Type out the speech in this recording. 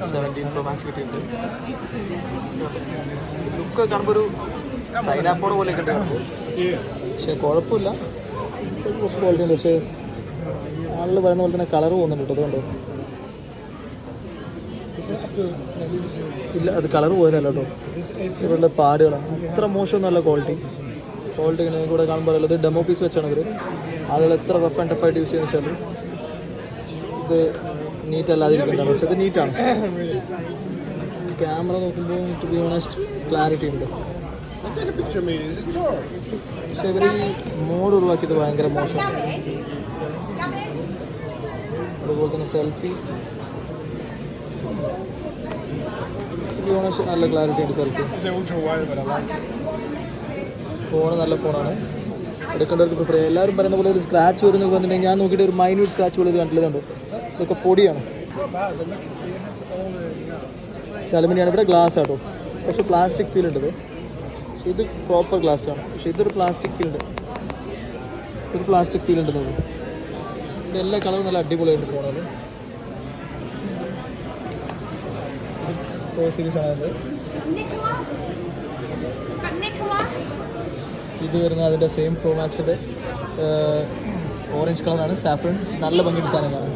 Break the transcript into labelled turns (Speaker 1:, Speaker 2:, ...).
Speaker 1: 17 Pro Max കിട്ടിയിട്ടുണ്ട്. Look കാണുമ്പോൾ ഒരു ചൈന ഫോൺ പോലെയൊക്കെ ഉണ്ട്, പക്ഷേ കുഴപ്പമില്ല, കുറച്ച് ക്വാളിറ്റി ഉണ്ട്. പക്ഷേ ആളിൽ പറയുന്ന പോലെ തന്നെ കളർ പോകുന്നുണ്ട് കേട്ടോ, അതുകൊണ്ട് ഇല്ല, അത് കളർ പോയതല്ല കേട്ടോ, ഇവരുടെ പാടുകളാണ്. അത്ര മോശമൊന്നുമല്ല ക്വാളിറ്റി ഇങ്ങനെ കൂടെ കാണുമ്പോൾ ഇത് ഡെമോ പീസ് വെച്ചാണ് ഇവർ. ആളുകൾ എത്ര റഫ് ആൻഡ് ടഫായിട്ട് യൂസ് ചെയ്യുന്ന വെച്ചാൽ ഇത് നീറ്റ് അല്ലാതിരിക്കുന്നതാണ്, പക്ഷേ ഇത് നീറ്റാണ്. ക്യാമറ നോക്കുമ്പോൾ ടു ബി ഓണസ്റ്റ് ക്ലാരിറ്റി ഉണ്ട്, പക്ഷേ ഇവർ ഈ മോഡ് ഒഴിവാക്കിയത് ഭയങ്കര മോശമാണ്. അതുപോലെ തന്നെ സെൽഫി ടു ബി ഓണസ്റ്റ് നല്ല ക്ലാരിറ്റി ഉണ്ട് സെൽഫി. ഫോണ് നല്ല ഫോണാണ്, എടുക്കേണ്ടവർക്ക് പ്രിഫർ ചെയ്യാം. എല്ലാവരും പറയുന്ന പോലെ ഒരു സ്ക്രാച്ച് വരുന്ന വന്നിട്ടുണ്ടെങ്കിൽ ഞാൻ നോക്കിയിട്ട് ഒരു മൈന്യൂട്ട് സ്ക്രാച്ച് പോലെ കണ്ടില്ലുണ്ട്. ഇതൊക്കെ പൊടിയാണ്, അലുമിനിയാണ്. ഇവിടെ ഗ്ലാസ് ആട്ടോ, പക്ഷേ പ്ലാസ്റ്റിക് ഫീൽ ഉണ്ട്. പക്ഷേ ഇത് പ്രോപ്പർ ഗ്ലാസ് ആണ്, പക്ഷേ ഇതൊരു പ്ലാസ്റ്റിക് ഫീൽ ഉണ്ട്, ഒരു പ്ലാസ്റ്റിക് ഫീൽ ഉണ്ട് തോന്നുന്നു. ഇതിൻ്റെ എല്ലാ കളറും നല്ല അടിപൊളിയായിട്ട് ഫോണാണ്. പ്രോ സീരീസ് ആണ്. ഇത് വരുന്നത് അതിൻ്റെ സെയിം പ്രോ മാക്സിൻ്റെ ഓറഞ്ച് കളറാണ്, സാഫ്രൺ. നല്ല ഭംഗിയുടെ സാധനം കാണാൻ.